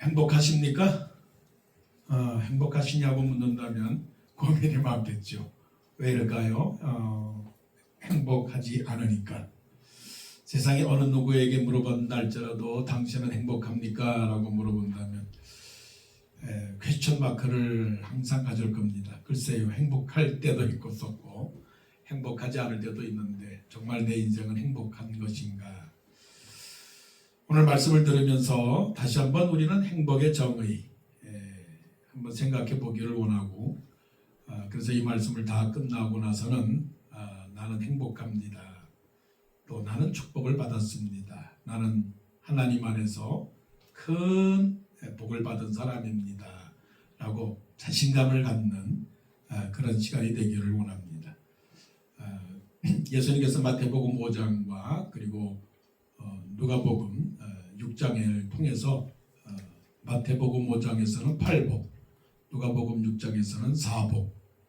행복하십니까? 행복하시냐고 묻는다면 고민이 많겠죠. 왜 이럴까요? 행복하지 않으니까. 세상에 어느 누구에게 물어본날짜라도 당신은 행복합니까? 라고 물어본다면 퀘스천 마크를 항상 가질 겁니다. 글쎄요, 행복할 때도 있고 썼고 행복하지 않을 때도 있는데 정말 내 인생은 행복한 것인가? 오늘 말씀을 들으면서 다시 한번 우리는 행복의 정의 한번 생각해 보기를 원하고, 그래서 이 말씀을 다 끝나고 나서는 나는 행복합니다. 또 나는 축복을 받았습니다. 나는 하나님 안에서 큰 복을 받은 사람입니다. 라고 자신감을 갖는 그런 시간이 되기를 원합니다. 예수님께서 마태복음 5장과 그리고 누가복음 6장을 통해서 마태복음 5장에서는 8복, 누가복음 6장에서는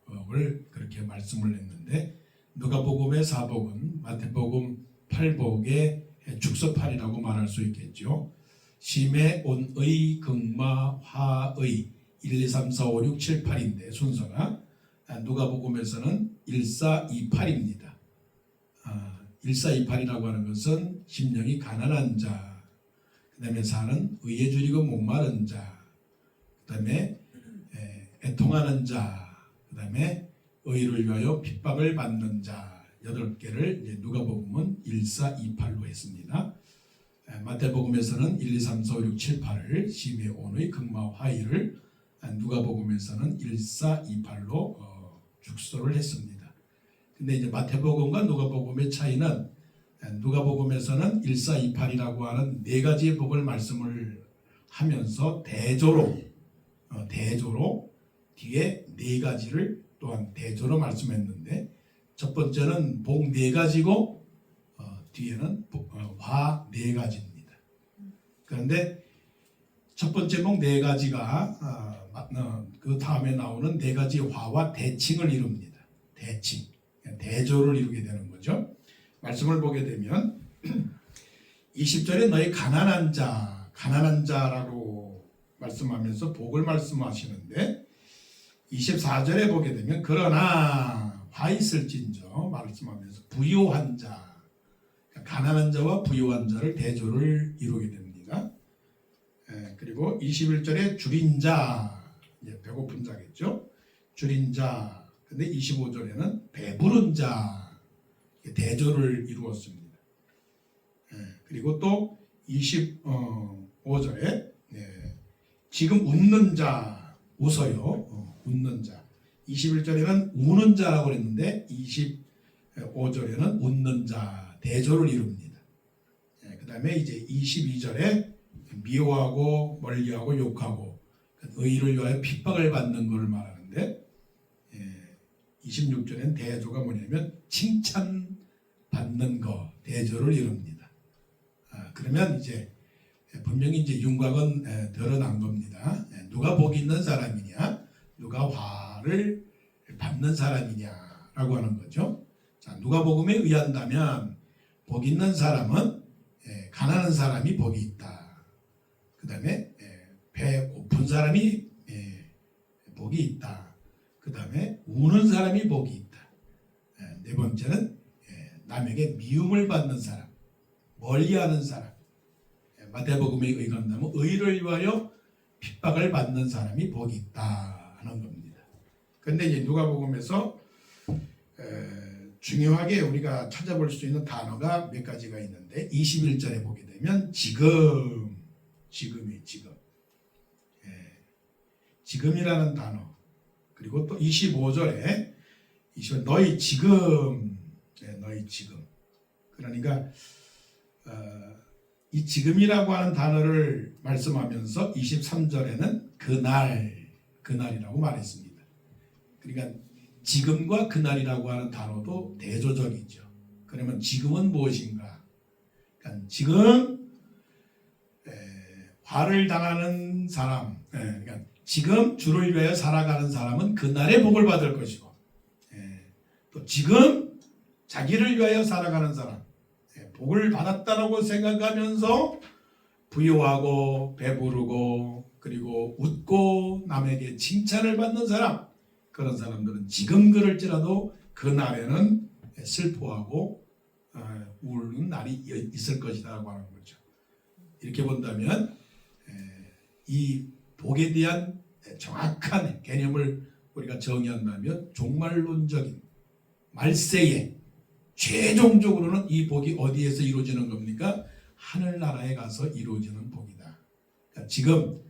4복을 그렇게 말씀을 했는데, 누가복음의 4복은 마태복음 8복의 축소판이라고 말할 수 있겠죠. 심의, 온의, 극마, 화의 1, 2, 3, 4, 5, 6, 7, 8인데 순서가 누가복음에서는 1, 4, 2, 8입니다. 1, 4, 2, 8이라고 하는 것은 심령이 가난한 자, 그 다음에 4는 의에 줄이고 목마른 자, 그 다음에 애통하는 자, 그 다음에 의를 위하여 핍박을 받는 자, 8개를 누가복음은 1, 4, 2, 8로 했습니다. 마태복음에서는 1, 2, 3, 4, 5, 6, 7, 8을 심의, 온의, 극마, 화의를 누가복음에서는 1, 4, 2, 8로 축소를 했습니다. 근데 이제 마태복음과 누가복음의 차이는 누가복음에서는 1, 4, 2, 8이라고 하는 네 가지의 복을 말씀을 하면서 대조로 뒤에 네 가지를 또한 대조로 말씀했는데, 첫 번째는 복 네 가지고 뒤에는 화 네 가지입니다. 그런데 첫 번째 복 네 가지가 그 다음에 나오는 네 가지 화와 대칭을 이룹니다. 대칭, 대조를 이루게 되는 거죠. 말씀을 보게 되면 20절에 너희 가난한 자라고 말씀하면서 복을 말씀하시는데, 24절에 보게 되면 그러나 화 있을진저 말씀하면서 부요한 자, 가난한 자와 부요한 자를 대조를 이루게 됩니다. 그리고 21절에 줄인 자, 배고픈 자겠죠. 줄인 자. 근데 25절에는 배부른 자, 대조를 이루었습니다. 그리고 또 25절에 지금 웃는 자, 웃어요. 웃는 자. 21절에는 우는 자라고 그랬는데 25절에는 웃는 자, 대조를 이룹니다. 그 다음에 이제 22절에 미워하고 멀리하고 욕하고 의를 위하여 핍박을 받는 것을 말하는데, 26절에는 대조가 뭐냐면 칭찬받는 것, 대조를 이룹니다. 그러면 이제 분명히 이제 윤곽은 드러난 겁니다. 누가 복 있는 사람이냐, 누가 화를 받는 사람이냐라고 하는 거죠. 자, 누가복음에 의한다면 복 있는 사람은 가난한 사람이 복이 있다. 그 다음에 배 고픈 사람이 복이 있다. 그 다음에 우는 사람이 복이 있다. 네 번째는 남에게 미움을 받는 사람, 멀리하는 사람. 마태복음에 의한다면 의를 위하여 핍박을 받는 사람이 복이 있다 하는 겁니다. 그런데 이제 누가복음에서 중요하게 우리가 찾아볼 수 있는 단어가 몇 가지가 있는데, 21절에 보게 되면 지금이 지금, 지금이라는 단어, 그리고 또 25절에 너희 지금, 너희 지금. 그러니까 이 지금이라고 하는 단어를 말씀하면서 23절에는 그날이라고 말했습니다. 그러니까 지금과 그날이라고 하는 단어도 대조적이죠. 그러면 지금은 무엇인가? 그러니까 지금 화를 당하는 사람, 그러니까 지금 주를 위하여 살아가는 사람은 그날의 복을 받을 것이고, 또 지금 자기를 위하여 살아가는 사람, 복을 받았다라고 생각하면서 부유하고 배부르고 그리고 웃고 남에게 칭찬을 받는 사람, 그런 사람들은 지금 그럴지라도 그 날에는 슬퍼하고 우는 날이 있을 것이라고 하는 거죠. 이렇게 본다면 이 복에 대한 정확한 개념을 우리가 정의한다면 종말론적인 말세에 최종적으로는 이 복이 어디에서 이루어지는 겁니까? 하늘나라에 가서 이루어지는 복이다. 그러니까 지금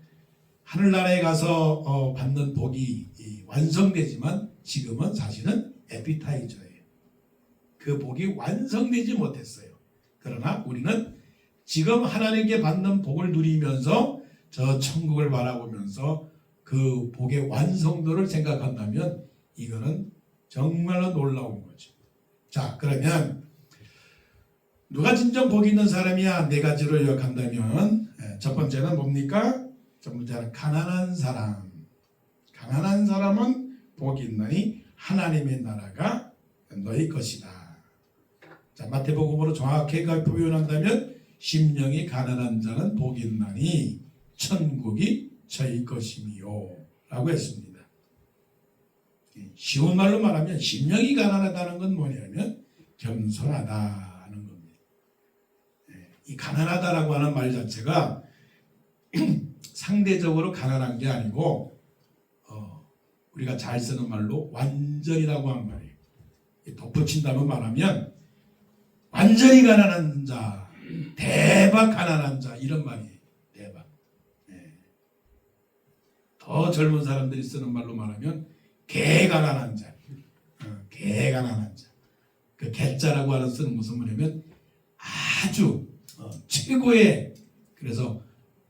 하늘나라에 가서 받는 복이 완성되지만 지금은 사실은 에피타이저예요. 그 복이 완성되지 못했어요. 그러나 우리는 지금 하나님께 받는 복을 누리면서 저 천국을 바라보면서 그 복의 완성도를 생각한다면 이거는 정말로 놀라운 거죠. 자, 그러면 누가 진정 복이 있는 사람이야? 네 가지로 요약한다면 첫 번째는 뭡니까? 첫 번째는 가난한 사람. 가난한 사람은 복이 있나니 하나님의 나라가 너희 것이다. 자, 마태복음으로 정확하게 표현한다면 심령이 가난한 자는 복이 있나니 천국이 저희 것이미요 라고 했습니다. 쉬운 말로 말하면 심령이 가난하다는 건 뭐냐면 겸손하다는 겁니다. 이 가난하다라고 하는 말 자체가 상대적으로 가난한 게 아니고 우리가 잘 쓰는 말로 완전이라고 하는 말이에요. 덧붙인다면 말하면 완전히 가난한 자, 대박 가난한 자, 이런 말이에요. 대박. 더 젊은 사람들이 쓰는 말로 말하면 개 가난한 자, 개 가난한 자. 그 개자라고 하는 쓰는 무슨 말이냐면 아주 최고의, 그래서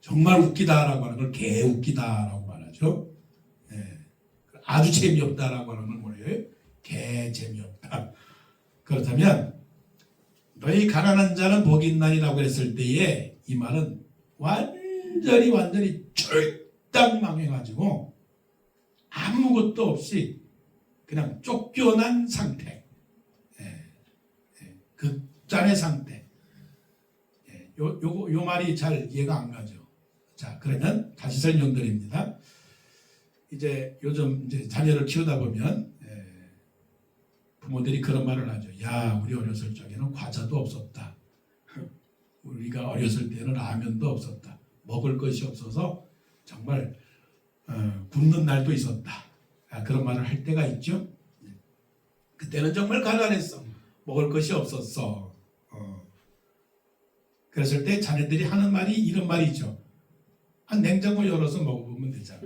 정말 웃기다라고 하는 걸 개 웃기다라고 말하죠. 아주 재미없다라고 하는 건 뭐예요? 개 재미없다. 그렇다면 너희 가난한 자는 복이 있나니라고 했을 때에 이 말은 완전히 절당망해가지고 아무것도 없이 그냥 쫓겨난 상태, 극단의 상태. 요 말이 잘 이해가 안 가죠. 자, 그러면 다시 설명드립니다. 이제 요즘 이제 자녀를 키우다 보면 부모들이 그런 말을 하죠. 야, 우리 어렸을 적에는 과자도 없었다. 우리가 어렸을 때는 라면도 없었다. 먹을 것이 없어서 정말 굶는 날도 있었다. 그런 말을 할 때가 있죠. 그때는 정말 가난했어. 먹을 것이 없었어. 그랬을 때 자녀들이 하는 말이 이런 말이죠. 냉장고 열어서 먹어보면 되잖아.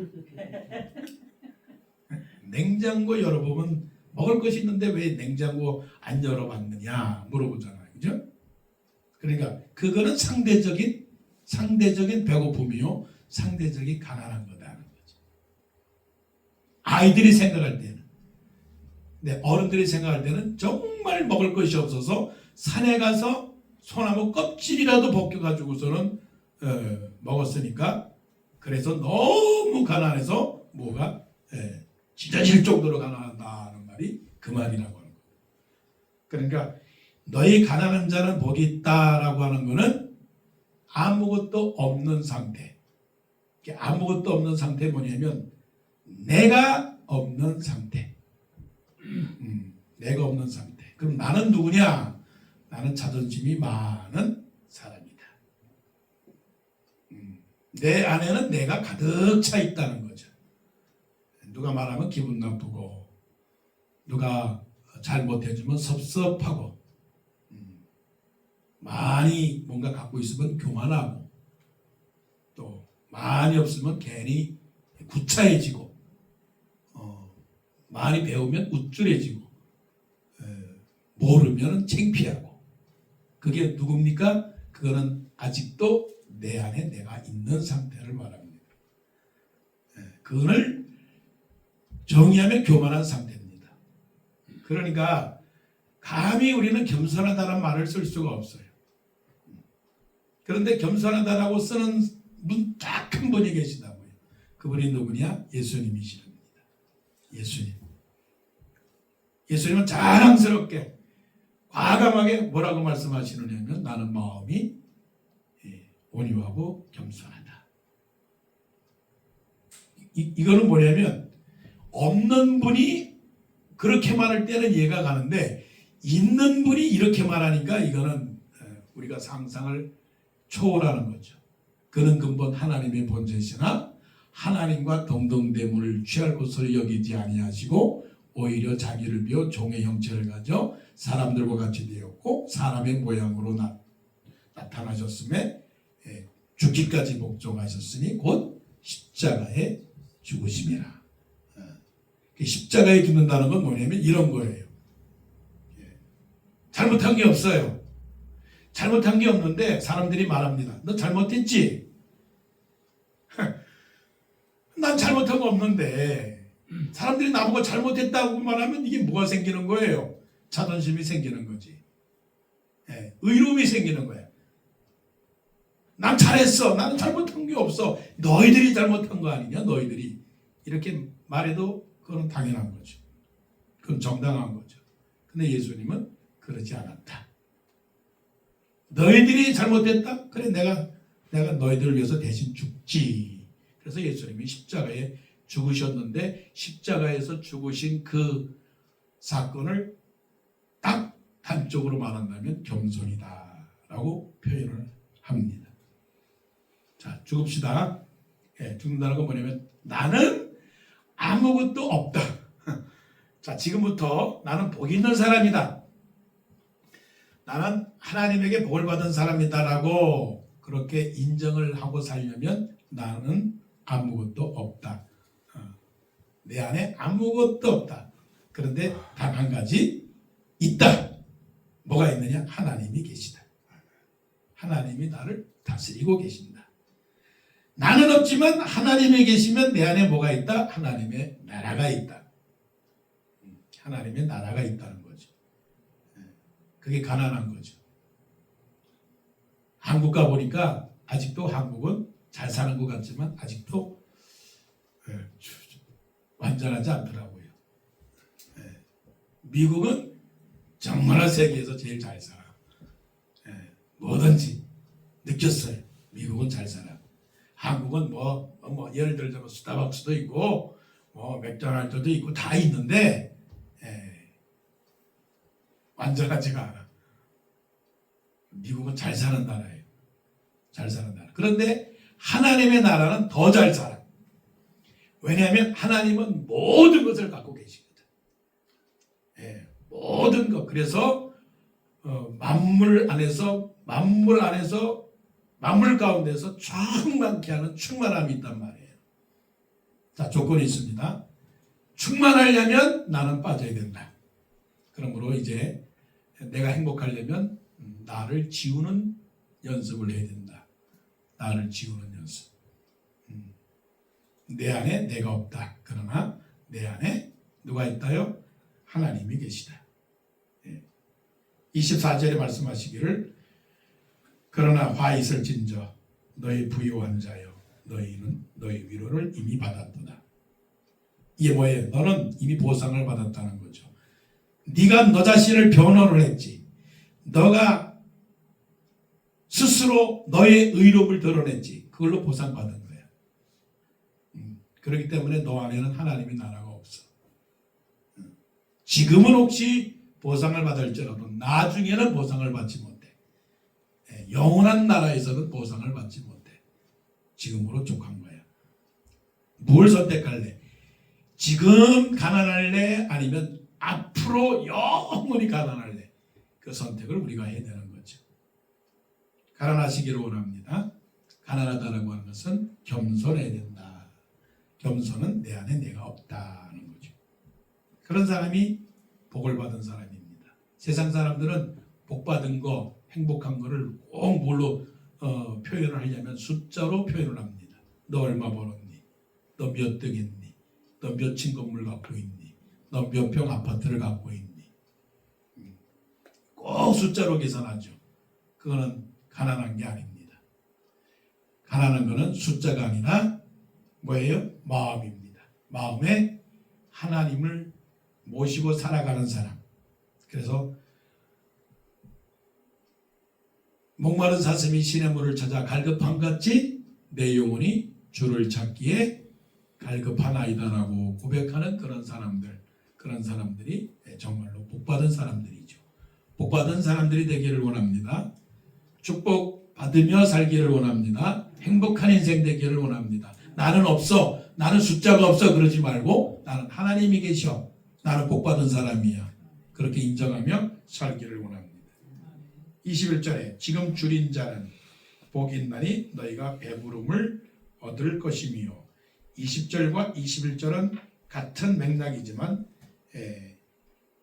냉장고 열어보면 먹을 것이 있는데 왜 냉장고 안 열어봤느냐 물어보잖아요. 그죠? 그러니까 그거는 상대적인 배고픔이요, 상대적인 가난한 거다는 거죠. 아이들이 생각할 때는. 근데 어른들이 생각할 때는 정말 먹을 것이 없어서 산에 가서 소나무 껍질이라도 벗겨가지고서는 먹었으니까, 그래서 너무 가난해서 뭐가 찢어질 정도로 가난하다는 말이 그 말이라고 하는 거예요. 그러니까 너희 가난한 자는 복이 있다라고 하는 거는 아무것도 없는 상태. 아무것도 없는 상태 뭐냐면 내가 없는 상태. 내가 없는 상태. 그럼 나는 누구냐? 나는 자존심이 많은 사람이다. 내 안에는 내가 가득 차 있다는 거죠. 누가 말하면 기분 나쁘고, 누가 잘 못해주면 섭섭하고, 많이 뭔가 갖고 있으면 교만하고, 또 많이 없으면 괜히 구차해지고, 많이 배우면 우쭐해지고, 모르면 창피하고. 그게 누굽니까? 그거는 아직도 내 안에 내가 있는 상태를 말합니다. 그걸 정의하면 교만한 상태입니다. 그러니까 감히 우리는 겸손하다는 말을 쓸 수가 없어요. 그런데 겸손하다라고 쓰는 분 딱 한 분이 계시다고요. 그분이 누구냐? 예수님이십니다. 예수님. 예수님은 자랑스럽게 과감하게 뭐라고 말씀하시느냐면 나는 마음이 온유하고 겸손하다. 이거는 뭐냐면 없는 분이 그렇게 말할 때는 이해가 가는데 있는 분이 이렇게 말하니까 이거는 우리가 상상을 초월하는 거죠. 그는 근본 하나님의 본체시나 하나님과 동등됨을 취할 것으로 여기지 아니하시고 오히려 자기를 비워 종의 형체를 가져 사람들과 같이 되었고 사람의 모양으로 나타나셨음에 죽기까지 복종하셨으니 곧 십자가에 죽으심이라. 십자가에 죽는다는 건 뭐냐면 이런 거예요. 잘못한 게 없어요. 잘못한 게 없는데 사람들이 말합니다. 너 잘못했지? 난 잘못한 거 없는데 사람들이 나보고 잘못했다고 말하면 이게 뭐가 생기는 거예요? 자존심이 생기는 거지. 의로움이 생기는 거야. 난 잘했어. 나는 잘못한 게 없어. 너희들이 잘못한 거 아니냐? 너희들이. 이렇게 말해도 그건 당연한 거죠. 그건 정당한 거죠. 근데 예수님은 그러지 않았다. 너희들이 잘못했다? 그래 내가 너희들을 위해서 대신 죽지. 그래서 예수님이 십자가에 죽으셨는데 십자가에서 죽으신 그 사건을 딱 단적으로 말한다면 겸손이다라고 표현을 합니다. 자, 죽읍시다. 죽는다는 건 뭐냐면 나는 아무것도 없다. 자, 지금부터 나는 복이 있는 사람이다. 나는 하나님에게 복을 받은 사람이다라고 그렇게 인정을 하고 살려면 나는 아무것도 없다. 내 안에 아무것도 없다. 그런데 단 한 가지 있다. 뭐가 있느냐? 하나님이 계시다. 하나님이 나를 다스리고 계신다. 나는 없지만 하나님이 계시면 내 안에 뭐가 있다? 하나님의 나라가 있다. 하나님의 나라가 있다는 거죠. 그게 가난한 거죠. 한국 가보니까 아직도 한국은 잘 사는 것 같지만 아직도 완전하지 않더라고요. 미국은 정말 세계에서 제일 잘 살아. 뭐든지 느꼈어요. 미국은 잘 살아. 한국은 뭐 예를 들자면 스타벅스도 있고 뭐 맥도날드도 있고 다 있는데 완전하지가 않아. 미국은 잘 사는 나라예요. 잘 사는 나라. 그런데 하나님의 나라는 더 잘 살아. 왜냐하면 하나님은 모든 것을 갖고 계시거든. 모든 것. 그래서 만물 가운데서 충만케 하는 충만함이 있단 말이에요. 자, 조건이 있습니다. 충만하려면 나는 빠져야 된다. 그러므로 이제 내가 행복하려면 나를 지우는 연습을 해야 된다. 나를 지우는 연습. 내 안에 내가 없다. 그러나 내 안에 누가 있다요? 하나님이 계시다. 24절에 말씀하시기를 그러나 화 있을진저 너희 부유한 자여 너희는 너희 위로를 이미 받았도다. 이게 뭐예요? 너는 이미 보상을 받았다는 거죠. 네가 너 자신을 변호를 했지. 너가 스스로 너의 의로움을 드러냈지. 그걸로 보상받은 거야. 그렇기 때문에 너 안에는 하나님의 나라가 없어. 지금은 혹시 보상을 받을지라도 나중에는 보상을 받지 못해. 영원한 나라에서는 보상을 받지 못해. 지금으로 족한 거야. 뭘 선택할래? 지금 가난할래? 아니면 앞으로 영원히 가난할래? 그 선택을 우리가 해야 되는 거죠. 가난하시기를 원합니다. 가난하다라고 하는 것은 겸손해야 된다. 겸손은 내 안에 내가 없다는 거죠. 그런 사람이 복을 받은 사람입니다. 세상 사람들은 복 받은 거, 행복한 거를 꼭 뭘로 표현을 하려면 숫자로 표현을 합니다. 너 얼마 벌었니? 너 몇 등 했니? 너 몇 층 건물 갖고 있니? 너 몇 평 아파트를 갖고 있니? 꼭 숫자로 계산하죠. 그거는 가난한 게 아닙니다. 가난한 거는 숫자가 아니라 뭐예요? 마음입니다. 마음에 하나님을 모시고 살아가는 사람. 그래서 목마른 사슴이 시냇물을 찾아 갈급함 같이 내 영혼이 주를 찾기에 갈급하나이다라고 고백하는 그런 사람들이 정말로 복받은 사람들이죠. 복받은 사람들이 되기를 원합니다. 축복받으며 살기를 원합니다. 행복한 인생 되기를 원합니다. 나는 없어, 나는 숫자가 없어 그러지 말고 나는 하나님이 계셔, 나는 복받은 사람이야, 그렇게 인정하며 살기를 원합니다. 21절에 지금 줄인 자는 복이 있나니 너희가 배부름을 얻을 것이며, 20절과 21절은 같은 맥락이지만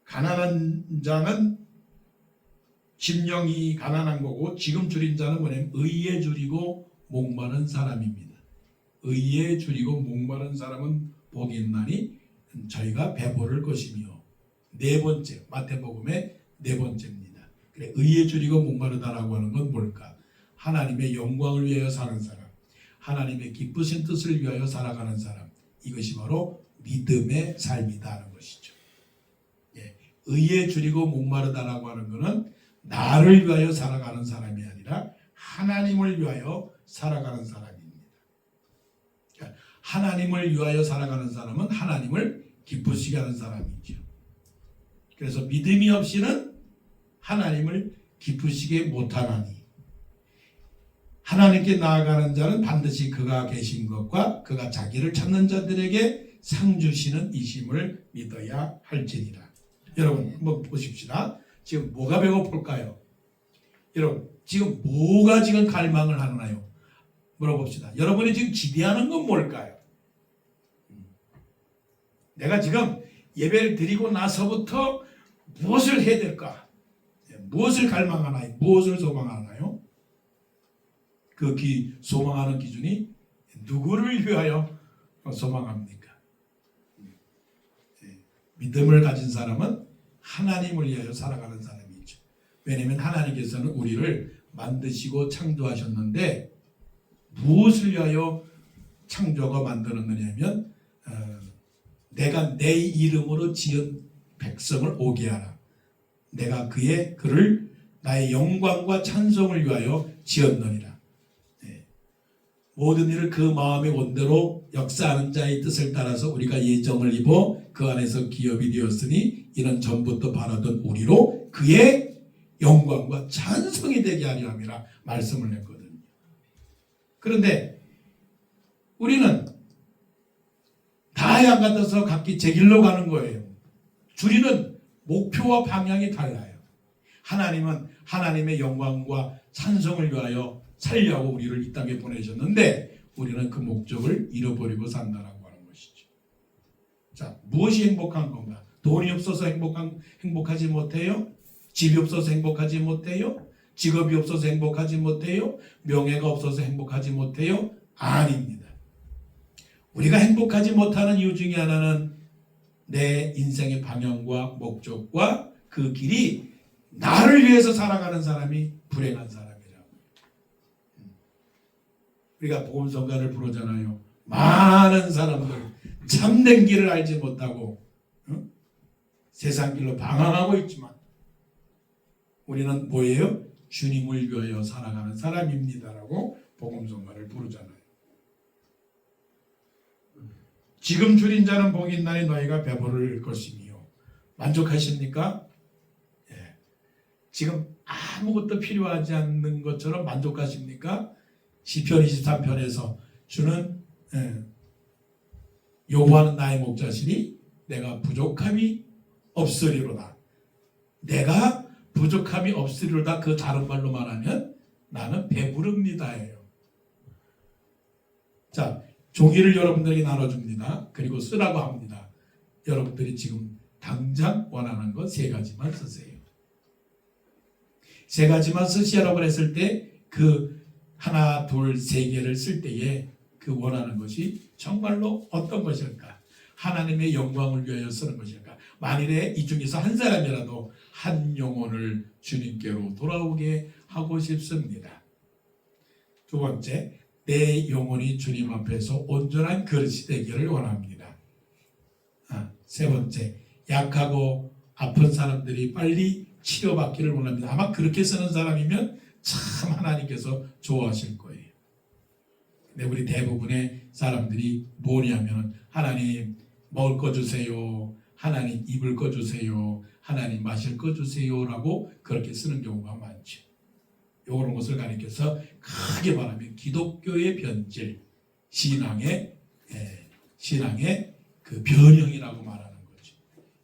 가난한 자는 심령이 가난한 거고, 지금 줄인 자는 뭐냐면 의에 줄이고 목마른 사람입니다. 의에 줄이고 목마른 사람은 복이 있나니 저희가 배부를 것이며, 네 번째, 마태복음의 네 번째입니다. 그래, 의에 줄이고 목마르다라고 하는 건 뭘까? 하나님의 영광을 위하여 사는 사람, 하나님의 기쁘신 뜻을 위하여 살아가는 사람, 이것이 바로 믿음의 삶이다라는 것이죠. 예, 의에 줄이고 목마르다라고 하는 것은 나를 위하여 살아가는 사람이 아니라 하나님을 위하여 살아가는 사람입니다. 그러니까 하나님을 위하여 살아가는 사람은 하나님을 기쁘시게 하는 사람이죠. 그래서 믿음이 없이는 하나님을 기쁘시게 못하나니, 하나님께 나아가는 자는 반드시 그가 계신 것과 그가 자기를 찾는 자들에게 상 주시는 이심을 믿어야 할지니라. 여러분 한번 보십시다. 지금 뭐가 배고플까요? 여러분 지금 뭐가 지금 갈망을 하나요? 물어봅시다. 여러분이 지금 기대하는 건 뭘까요? 내가 지금 예배를 드리고 나서부터 무엇을 해야 될까? 무엇을 갈망하나요? 무엇을 소망하나요? 그 소망하는 기준이 누구를 위하여 소망합니까? 믿음을 가진 사람은 하나님을 위하여 살아가는 사람이죠. 왜냐하면 하나님께서는 우리를 만드시고 창조하셨는데 무엇을 위하여 창조가 만들었느냐면 내가 내 이름으로 지은 백성을 오게 하라. 내가 그를 나의 영광과 찬송을 위하여 지었느니라. 모든 일을 그 마음의 원대로 역사하는 자의 뜻을 따라서 우리가 예정을 입어 그 안에서 기업이 되었으니 이는 전부터 바라던 우리로 그의 영광과 찬송이 되게 하려 함이라 말씀을 했거든요. 그런데 우리는 다양 같아서 각기 제 길로 가는 거예요. 줄이는 목표와 방향이 달라요. 하나님은 하나님의 영광과 찬송을 위하여 살려고 우리를 이 땅에 보내셨는데 우리는 그 목적을 잃어버리고 산다라고 하는 것이죠. 자, 무엇이 행복한 건가? 돈이 없어서 행복하지 못해요? 집이 없어서 행복하지 못해요? 직업이 없어서 행복하지 못해요? 명예가 없어서 행복하지 못해요? 아닙니다. 우리가 행복하지 못하는 이유 중에 하나는 내 인생의 방향과 목적과 그 길이 나를 위해서 살아가는 사람이 불행한 사람이라고. 우리가 복음성가를 부르잖아요. 많은 사람들 참된 길을 알지 못하고 세상 길로 방황하고 있지만 우리는 뭐예요? 주님을 위하여 살아가는 사람입니다라고 복음성가를 부르잖아요. 지금 줄인 자는 복이 있나니 너희가 배부를 것이며. 만족하십니까? 예. 지금 아무것도 필요하지 않는 것처럼 만족하십니까? 시편 23편에서 주는 여호와는 나의 목자시니 내가 부족함이 없으리로다. 내가 부족함이 없으리로다. 그 다른 말로 말하면 나는 배부릅니다예요. 자, 종이를 여러분들에게 나눠줍니다. 그리고 쓰라고 합니다. 여러분들이 지금 당장 원하는 것 세 가지만 쓰세요. 세 가지만 쓰시라고 했을 때 그 하나, 둘, 세 개를 쓸 때에 그 원하는 것이 정말로 어떤 것일까? 하나님의 영광을 위하여 쓰는 것일까? 만일에 이 중에서 한 사람이라도 한 영혼을 주님께로 돌아오게 하고 싶습니다. 두 번째, 내 영혼이 주님 앞에서 온전한 그릇이 되기를 원합니다. 세 번째, 약하고 아픈 사람들이 빨리 치료받기를 원합니다. 아마 그렇게 쓰는 사람이면 참 하나님께서 좋아하실 거예요. 근데 우리 대부분의 사람들이 뭐냐면 하나님 먹을 거 주세요. 하나님 입을 거 주세요. 하나님 마실 거 주세요. 라고 그렇게 쓰는 경우가 많죠. 이런 것을 가리켜서 크게 말하면 기독교의 변질, 신앙의 그 변형이라고 말하는 거죠.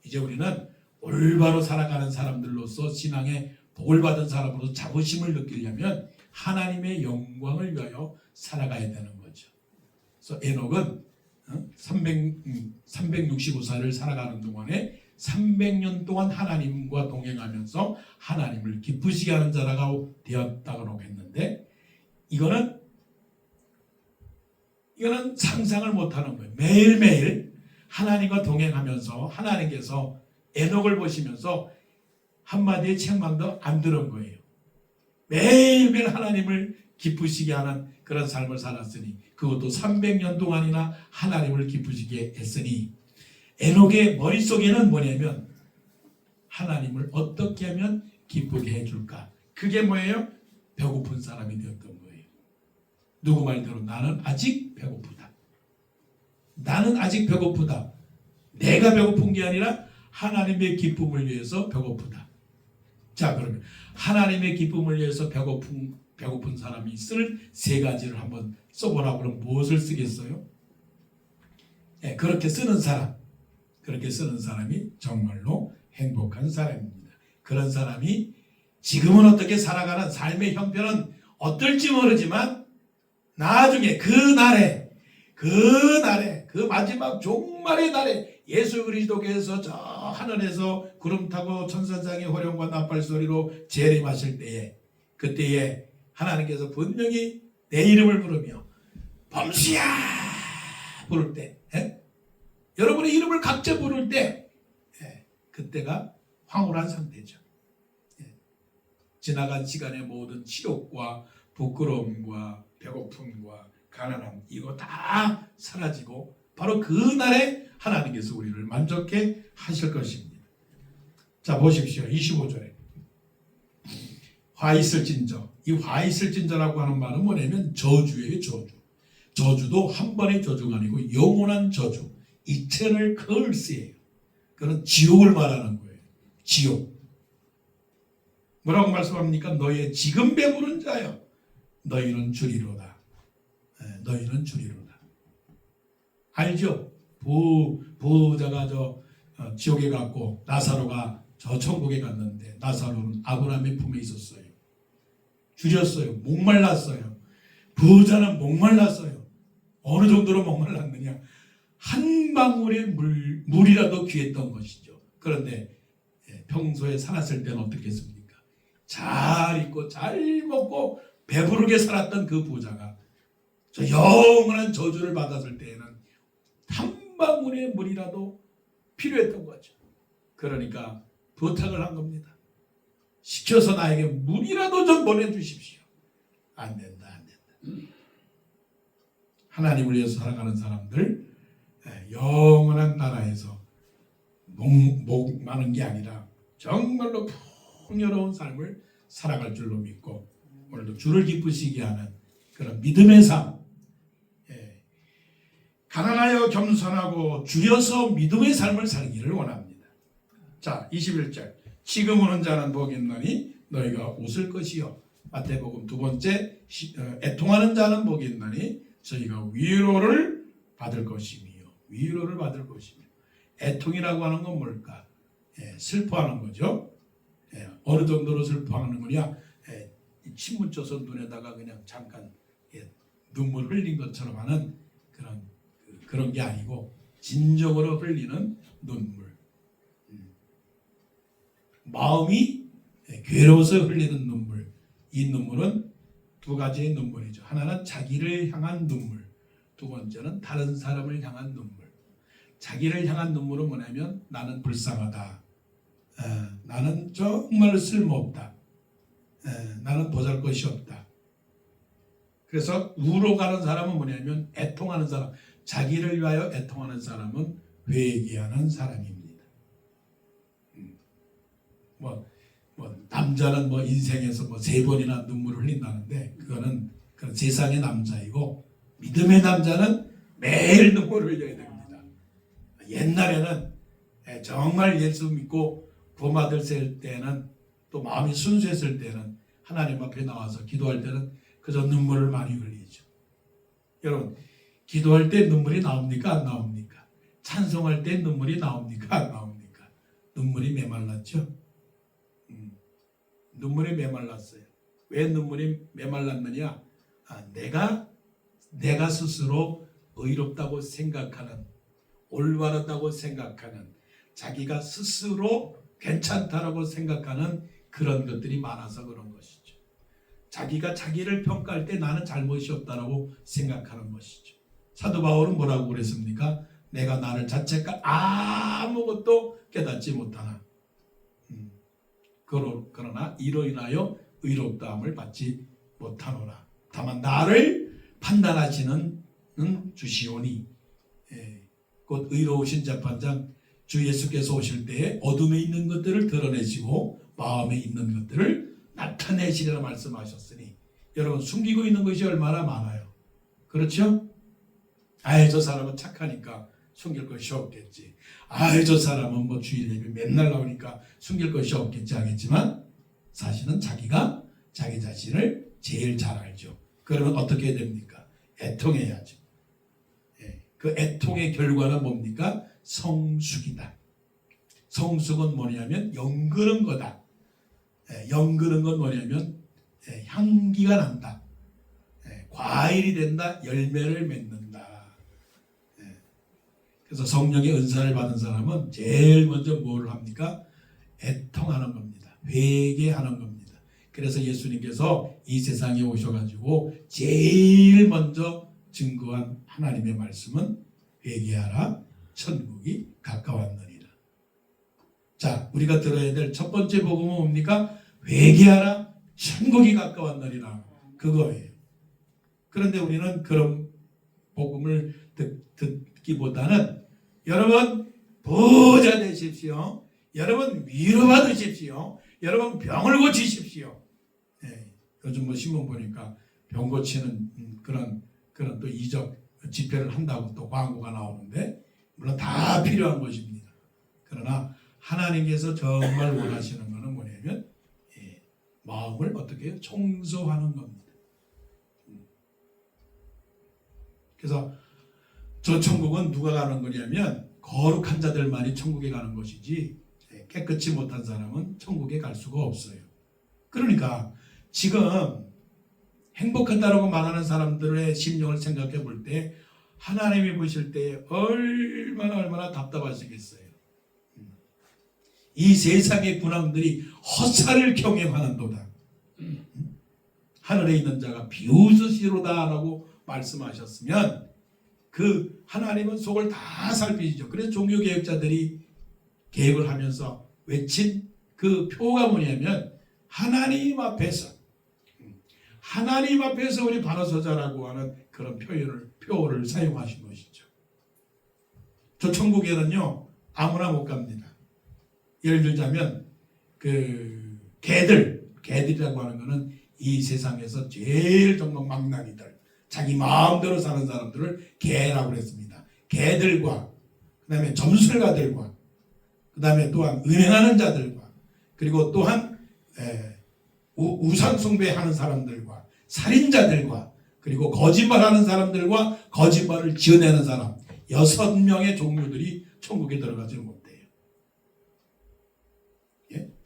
이제 우리는 올바로 살아가는 사람들로서 신앙의 복을 받은 사람으로 자부심을 느끼려면 하나님의 영광을 위하여 살아가야 되는 거죠. 그래서 에녹은 365살을 살아가는 동안에 300년 동안 하나님과 동행하면서 하나님을 기쁘시게 하는 자라고 되었다고 했는데 이거는 상상을 못하는 거예요. 매일매일 하나님과 동행하면서 하나님께서 에녹을 보시면서 한마디의 책망도 안 들은 거예요. 매일매일 하나님을 기쁘시게 하는 그런 삶을 살았으니 그것도 300년 동안이나 하나님을 기쁘시게 했으니 에녹의 머릿속에는 뭐냐면 하나님을 어떻게 하면 기쁘게 해줄까? 그게 뭐예요? 배고픈 사람이 되었던 거예요. 누구 말대로 나는 아직 배고프다. 나는 아직 배고프다. 내가 배고픈 게 아니라 하나님의 기쁨을 위해서 배고프다. 자, 그러면 하나님의 기쁨을 위해서 배고픈 사람이 쓸 세 가지를 한번 써보라고 그러면 무엇을 쓰겠어요? 그렇게 쓰는 사람이 정말로 행복한 사람입니다. 그런 사람이 지금은 어떻게 살아가는 삶의 형편은 어떨지 모르지만 나중에 그 마지막 종말의 날에 예수 그리스도께서 저 하늘에서 구름 타고 천사장의 호령과 나팔 소리로 재림하실 때에 그때에 하나님께서 분명히 내 이름을 부르며 범수야 부를 때 여러분의 이름을 각자 부를 때 그때가 황홀한 상태죠. 지나간 시간의 모든 치욕과 부끄러움과 배고픔과 가난함 이거 다 사라지고 바로 그날에 하나님께서 우리를 만족해 하실 것입니다. 자 보십시오. 25절에 화 있을진저, 이 화 있을진저라고 하는 말은 뭐냐면 저주예요. 저주도 한 번의 저주가 아니고 영원한 저주, 이터널 커스예요. 그건 지옥을 말하는 거예요. 지옥. 뭐라고 말씀합니까? 너희의 지금 배부른 자여 너희는 주리로다. 너희는 주리로다. 알죠? 부자가 지옥에 갔고 나사로가 저 천국에 갔는데 나사로는 아브라함의 품에 있었어요. 줄였어요. 목말랐어요. 부자는 목말랐어요. 어느 정도로 목말랐느냐? 한 방울의 물이라도 귀했던 것이죠. 그런데 평소에 살았을 때는 어떻겠습니까? 잘 입고 잘 먹고 배부르게 살았던 그 부자가 저 영원한 저주를 받았을 때에는 한 방울의 물이라도 필요했던 거죠. 그러니까 부탁을 한 겁니다. 시켜서 나에게 물이라도 좀 보내주십시오. 안 된다. 하나님을 위해서 살아가는 사람들 영원한 나라에서 목 마는 게 아니라 정말로 풍요로운 삶을 살아갈 줄로 믿고 오늘도 주를 기쁘시게 하는 그런 믿음의 삶, 가난하여 겸손하고 줄여서 믿음의 삶을 살기를 원합니다. 자 21절 지금 오는 자는 복이 있나니 너희가 웃을 것이요 마태복음 두 번째 애통하는 자는 복이 있나니 저희가 위로를 받을 것이며 위로를 받을 것이며 애통이라고 하는 건 뭘까? 슬퍼하는 거죠. 어느 정도로 슬퍼하는 거냐? 신문 쪄서 눈에다가 그냥 잠깐 눈물 흘린 것처럼 하는 그런 게 아니고 진정으로 흘리는 눈물. 마음이 괴로워서 흘리는 눈물. 이 눈물은 두 가지의 눈물이죠. 하나는 자기를 향한 눈물, 두 번째는 다른 사람을 향한 눈물. 자기를 향한 눈물은 뭐냐면 나는 불쌍하다. 나는 정말 쓸모없다. 나는 보잘것이 없다. 그래서 우로 가는 사람은 뭐냐면 애통하는 사람, 자기를 위하여 애통하는 사람은 회개하는 사람입니다. 뭐 뭐 남자는 뭐 인생에서 뭐 3번이나 눈물을 흘린다는데 그거는 그런 세상의 남자이고 믿음의 남자는 매일 눈물을 흘려야 됩니다. 옛날에는 정말 예수 믿고 구원받을 때는 또 마음이 순수했을 때는 하나님 앞에 나와서 기도할 때는 그저 눈물을 많이 흘리죠. 여러분 기도할 때 눈물이 나옵니까? 안 나옵니까? 찬송할 때 눈물이 나옵니까? 안 나옵니까? 눈물이 메말랐죠. 눈물이 메말랐어요. 왜 눈물이 메말랐느냐? 내가 스스로 의롭다고 생각하는, 올바르다고 생각하는, 자기가 스스로 괜찮다라고 생각하는 그런 것들이 많아서 그런 것이죠. 자기가 자기를 평가할 때 나는 잘못이 없다라고 생각하는 것이죠. 사도 바울은 뭐라고 그랬습니까? 내가 나를 자책할 아무것도 깨닫지 못하나 그러나 이로 인하여 의롭다함을 받지 못하노라. 다만 나를 판단하시는 주시오니 곧 의로우신 재판장 주 예수께서 오실 때에 어둠에 있는 것들을 드러내시고 마음에 있는 것들을 나타내시리라 말씀하셨으니 여러분 숨기고 있는 것이 얼마나 많아요. 그렇죠? 저 사람은 착하니까 숨길 것이 없겠지. 저 사람은 뭐 주일 예배 맨날 나오니까 숨길 것이 없겠지 하겠지만 사실은 자기가 자기 자신을 제일 잘 알죠. 그러면 어떻게 해야 됩니까? 애통해야죠. 그 애통의 결과는 뭡니까? 성숙이다. 성숙은 뭐냐면 연그는 거다. 연그는 건 뭐냐면 향기가 난다. 과일이 된다. 열매를 맺는다. 그래서 성령의 은사를 받은 사람은 제일 먼저 뭘 합니까? 애통하는 겁니다. 회개하는 겁니다. 그래서 예수님께서 이 세상에 오셔가지고 제일 먼저 증거한 하나님의 말씀은 회개하라 천국이 가까웠느니라. 자, 우리가 들어야 될 첫 번째 복음은 뭡니까? 회개하라 천국이 가까웠느니라. 그거예요. 그런데 우리는 그런 복음을 듣기보다는 여러분 부자 되십시오. 여러분 위로받으십시오. 여러분 병을 고치십시오. 요즘 뭐 신문 보니까 병 고치는 그런 또 이적 집회를 한다고 또 광고가 나오는데 물론 다 필요한 것입니다. 그러나 하나님께서 정말 원하시는 것은 뭐냐면 마음을 어떻게 해요? 청소하는 겁니다. 그래서 저 천국은 누가 가는 거냐면 거룩한 자들만이 천국에 가는 것이지 깨끗이 못한 사람은 천국에 갈 수가 없어요. 그러니까 지금 행복하다라고 말하는 사람들의 심령을 생각해 볼 때 하나님이 보실 때 얼마나 답답하시겠어요. 이 세상의 군왕들이 허사를 경영하는도다. 하늘에 있는 자가 비웃으시로다라고 말씀하셨으면 그 하나님은 속을 다 살피시죠. 그래서 종교개혁자들이 개혁을 하면서 외친 그 표가 뭐냐면 하나님 앞에서 우리 바로 서자라고 하는 그런 표를 사용하신 것이죠. 저 천국에는요 아무나 못 갑니다. 예를 들자면 그 개들이라고 하는 것은 이 세상에서 제일 정말 망나니들, 자기 마음대로 사는 사람들을 개라고 했습니다. 개들과 그 다음에 점술가들과 그 다음에 또한 은행하는 자들과 그리고 또한 우상 숭배하는 사람들과 살인자들과 그리고 거짓말하는 사람들과 거짓말을 지어내는 사람 6명의 종류들이 천국에 들어가지 못해요.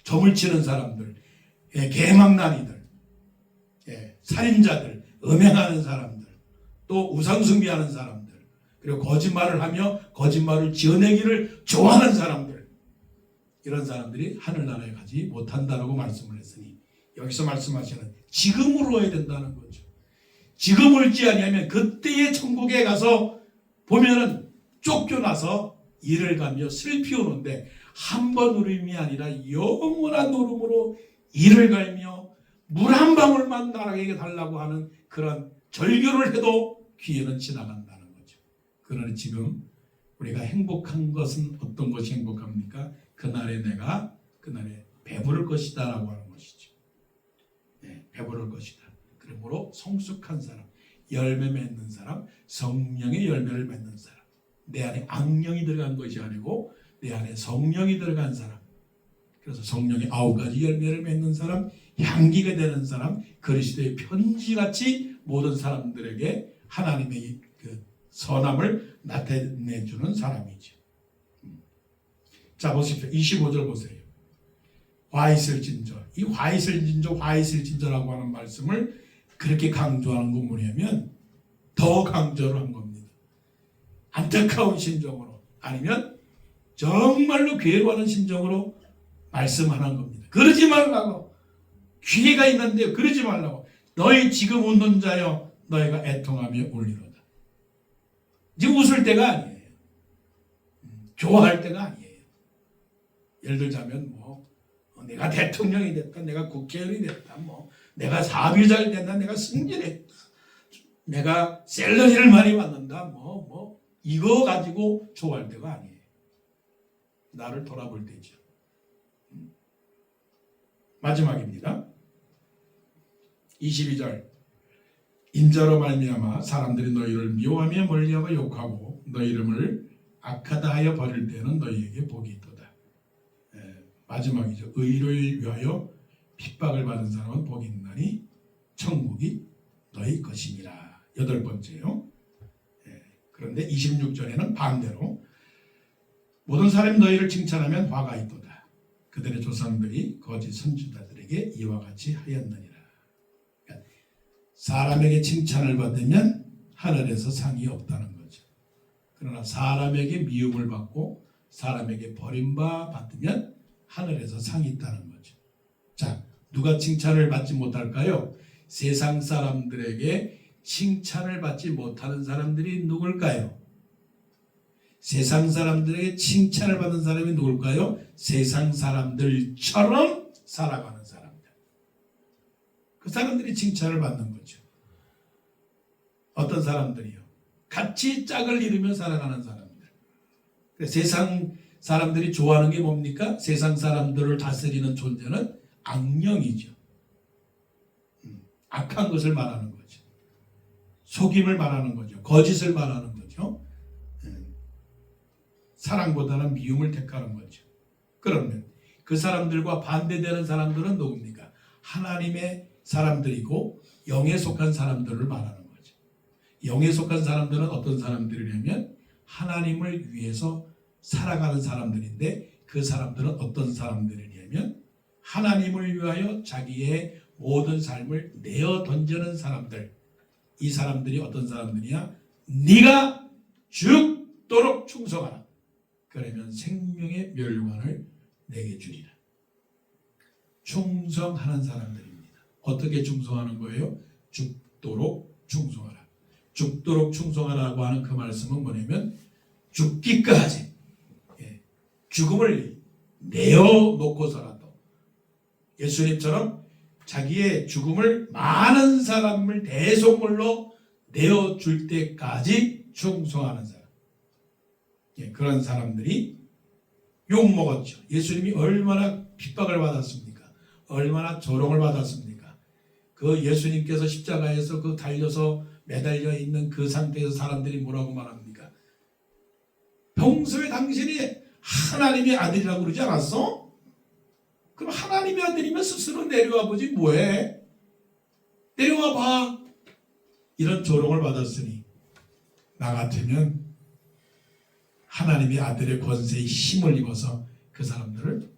점을 치는 사람들, 개망나니들, 살인자들, 음행하는 사람들, 또 우상 숭배하는 사람들, 그리고 거짓말을 하며 거짓말을 지어내기를 좋아하는 사람들, 이런 사람들이 하늘나라에 가지 못한다라고 말씀을 했으니 여기서 말씀하시는 지금으로 해야 된다는 거죠. 지금 올지 아니하면 그때의 천국에 가서 보면은 쫓겨나서 이를 가며 슬피 오는데 한 번 울음이 아니라 영원한 울음으로 이를 갈며 물 한 방울만 나에게 달라고 하는 그런 절규를 해도 귀에는 지나간다는 거죠. 그러나 지금 우리가 행복한 것은 어떤 것이 행복합니까? 그날에 배부를 것이다 라고 하는 것이죠. 배부를 것이다. 그러므로 성숙한 사람, 열매 맺는 사람, 성령의 열매를 맺는 사람, 내 안에 악령이 들어간 것이 아니고 내 안에 성령이 들어간 사람, 그래서 성령의 9가지 열매를 맺는 사람, 향기가 되는 사람, 그리스도의 편지같이 모든 사람들에게 하나님의 그 선함을 나타내주는 사람이죠. 자, 보십시오. 25절 보세요. 화 있을진저. 이 화 있을진저, 화 있을진저라고 하는 말씀을 그렇게 강조하는 건 뭐냐면 더 강조를 한 겁니다. 안타까운 심정으로, 아니면 정말로 괴로워하는 심정으로 말씀하는 겁니다. 그러지 말라고. 기회가 있는데 그러지 말라고. 너희 지금 웃는 자여 너희가 애통하며 울리로다. 지금 웃을 때가 아니에요. 좋아할 때가 아니에요. 예를 들자면 내가 대통령이 됐다, 내가 국회의원이 됐다, 내가 사업이 잘 된다, 내가 승진했다, 내가 샐러리를 많이 받는다, 이거 가지고 좋아할 때가 아니에요. 나를 돌아볼 때죠. 마지막입니다. 22절. 인자로 말미암아 사람들이 너희를 미워하며 멀리하고 욕하고 너희 이름을 악하다 하여 버릴 때는 너희에게 복이 있도다. 마지막이죠. 의를 위하여 핍박을 받은 사람은 복이 있나니 천국이 너희 것이니라. 8번째요. 그런데 26절에는 반대로 모든 사람이 너희를 칭찬하면 화가 있도다. 그들의 조상들이 거짓 선지자들에게 이와 같이 하였느니라. 그러니까 사람에게 칭찬을 받으면 하늘에서 상이 없다는 거죠. 그러나 사람에게 미움을 받고 사람에게 버림받으면 하늘에서 상이 있다는 거죠. 자, 누가 칭찬을 받지 못할까요? 세상 사람들에게 칭찬을 받지 못하는 사람들이 누굴까요? 세상 사람들에게 칭찬을 받는 사람이 누굴까요? 세상 사람들처럼 살아가는 사람들. 그 사람들이 칭찬을 받는 거죠. 어떤 사람들이요? 같이 짝을 이루며 살아가는 사람들. 세상 사람들이 좋아하는 게 뭡니까? 세상 사람들을 다스리는 존재는 악령이죠. 악한 것을 말하는 거죠. 속임을 말하는 거죠. 거짓을 말하는 거죠. 사랑보다는 미움을 택하는 거죠. 그러면 그 사람들과 반대되는 사람들은 누굽니까? 하나님의 사람들이고 영에 속한 사람들을 말하는 거죠. 영에 속한 사람들은 어떤 사람들이냐면 하나님을 위해서 살아가는 사람들인데, 그 사람들은 어떤 사람들이냐면 하나님을 위하여 자기의 모든 삶을 내어 던지는 사람들. 이 사람들이 어떤 사람들이냐? 네가 죽도록 충성하라. 그러면 생명의 멸관을 내게 주리라. 충성하는 사람들입니다. 어떻게 충성하는 거예요? 죽도록 충성하라. 죽도록 충성하라고 하는 그 말씀은 뭐냐면 죽기까지, 죽음을 내어놓고서라도 예수님처럼 자기의 죽음을 많은 사람을 대속물로 내어줄 때까지 충성하는 사람. 그런 사람들이 욕먹었죠. 예수님이 얼마나 핍박을 받았습니까? 얼마나 조롱을 받았습니까? 그 예수님께서 십자가에서 그 달려서 매달려 있는 그 상태에서 사람들이 뭐라고 말합니까? 평소에 당신이 하나님의 아들이라고 그러지 않았어? 그럼 하나님의 아들이면 스스로 내려와 보지 뭐해? 내려와 봐. 이런 조롱을 받았으니 나 같으면 하나님의 아들의 권세에 힘을 입어서 그 사람들을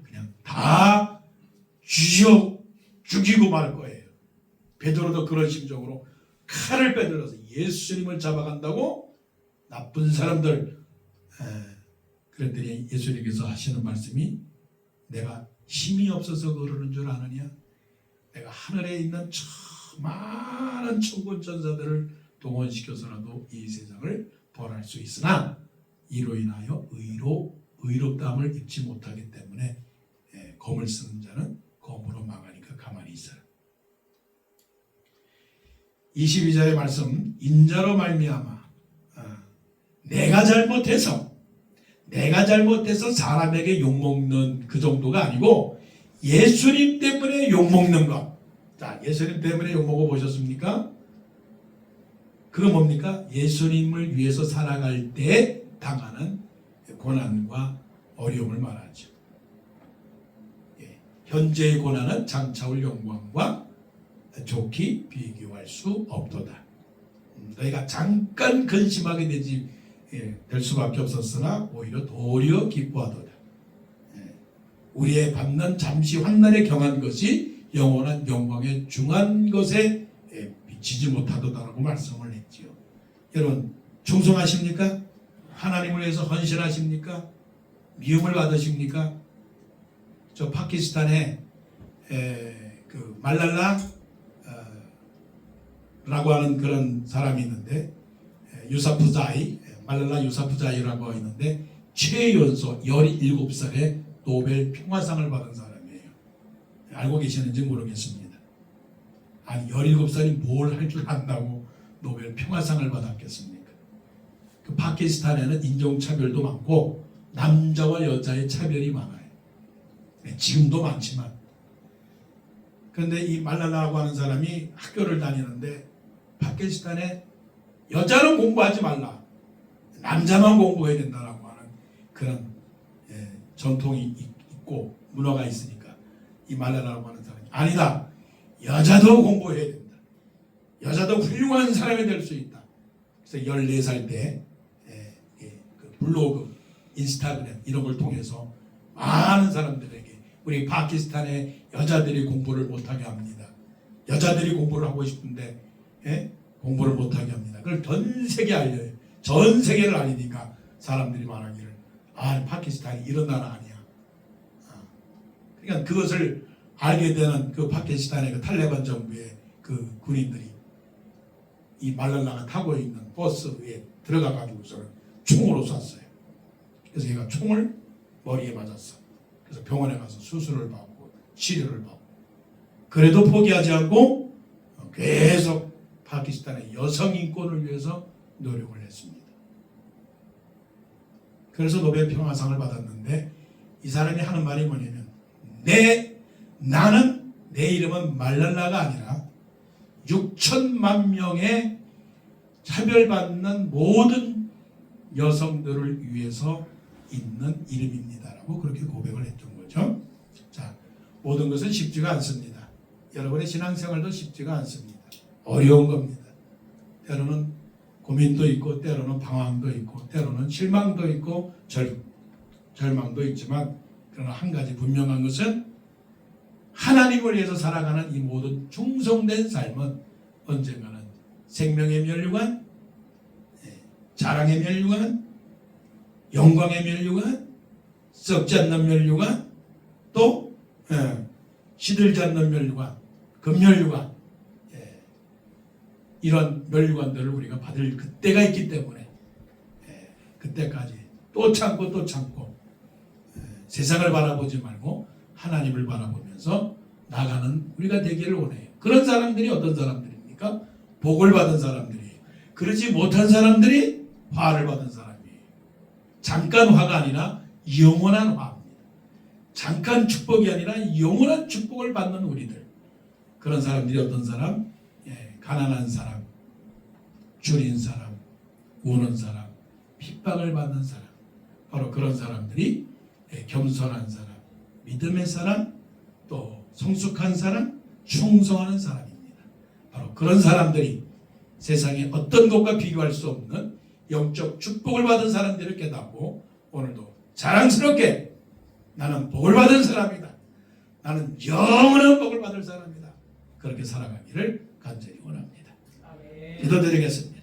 그냥 다 죽이고 말 거예요. 베드로도 그런 심정으로 칼을 빼들어서 예수님을 잡아간다고 나쁜 사람들. 그랬더니 예수님께서 하시는 말씀이 내가 힘이 없어서 그러는 줄 아느냐? 내가 하늘에 있는 많은 천군 천사들을 동원시켜서라도 이 세상을 벌할 수 있으나 이로 인하여 의롭다함을 입지 못하기 때문에 검을 쓰는 자는 검으로 망하니까 가만히 있어라. 22절의 말씀, 인자로 말미암아 내가 잘못해서 사람에게 욕먹는 그 정도가 아니고 예수님 때문에 욕먹는 것. 자, 예수님 때문에 욕먹어 보셨습니까? 그거 뭡니까? 예수님을 위해서 살아갈 때 당하는 고난과 어려움을 말하죠. 예, 현재의 고난은 장차올 영광과 좋게 비교할 수 없도다. 너희가 잠깐 근심하게 될 수밖에 없었으나 오히려 도리어 기뻐하도다. 우리의 받는 잠시 환난에 경한 것이 영원한 영광에 중한 것에 미치지 못하도다라고 말씀을 했지요. 여러분 충성하십니까? 하나님을 위해서 헌신하십니까? 미움을 받으십니까? 저 파키스탄에 그 말랄라 라고 하는 그런 사람이 있는데 유사프자이, 말랄라 유사프자이라고 있는데 최연소 17살에 노벨 평화상을 받은 사람이에요. 알고 계시는지 모르겠습니다. 아니 17살이 뭘 할 줄 안다고 노벨 평화상을 받았겠습니까? 그 파키스탄에는 인종차별도 많고 남자와 여자의 차별이 많아요. 지금도 많지만. 그런데 이 말랄라라고 하는 사람이 학교를 다니는데 파키스탄에 여자는 공부하지 말라, 남자만 공부해야 된다라고 하는 그런 전통이 있고 문화가 있으니까 이 말랄라라고 하는 사람이 아니다, 여자도 공부해야 된다, 여자도 훌륭한 사람이 될 수 있다. 그래서 14살 때 그 블로그, 인스타그램 이런 걸 통해서 많은 사람들에게 우리 파키스탄의 여자들이 공부를 못하게 합니다. 여자들이 공부를 하고 싶은데 공부를 못하게 합니다. 그걸 전 세계에 알려요. 전 세계를 알리니까 사람들이 말하기를 파키스탄이 이런 나라 아니야. 그러니까 그것을 알게 되는 그 파키스탄의 그 탈레반 정부의 그 군인들이 이 말랄라가 타고 있는 버스에 들어가 가지고서는 총으로 쐈어요. 그래서 얘가 총을 머리에 맞았어. 그래서 병원에 가서 수술을 받고 치료를 받고, 그래도 포기하지 않고 계속 파키스탄의 여성 인권을 위해서 노력을 했습니다. 그래서 노벨 평화상을 받았는데 이 사람이 하는 말이 뭐냐면 나는 내 이름은 말랄라가 아니라 6천만 명의 차별받는 모든 여성들을 위해서 있는 이름입니다라고 그렇게 고백을 했던 거죠. 자, 모든 것은 쉽지가 않습니다. 여러분의 신앙생활도 쉽지가 않습니다. 어려운 겁니다. 때로는 고민도 있고 때로는 방황도 있고 때로는 실망도 있고 절망도 있지만, 그러나 한 가지 분명한 것은 하나님을 위해서 살아가는 이 모든 충성된 삶은 언젠가는 생명의 면류관, 자랑의 면류관, 영광의 면류관, 썩지 않는 면류관, 또 시들지 않는 면류관, 금면류관, 이런 면류관들을 우리가 받을 그때가 있기 때문에 그때까지 또 참고 세상을 바라보지 말고 하나님을 바라보면서 나가는 우리가 되기를 원해요. 그런 사람들이 어떤 사람들입니까? 복을 받은 사람들이에요. 그러지 못한 사람들이 화를 받은 사람이에요. 잠깐 화가 아니라 영원한 화입니다. 잠깐 축복이 아니라 영원한 축복을 받는 우리들. 그런 사람들이 어떤 사람? 가난한 사람, 줄인 사람, 우는 사람, 핍박을 받는 사람, 바로 그런 사람들이 겸손한 사람, 믿음의 사람, 또 성숙한 사람, 충성하는 사람입니다. 바로 그런 사람들이 세상의 어떤 것과 비교할 수 없는 영적 축복을 받은 사람들을 깨닫고 오늘도 자랑스럽게 나는 복을 받은 사람이다, 나는 영원한 복을 받을 사람이다, 그렇게 살아가기를 간절히 원합니다. 기도드리겠습니다.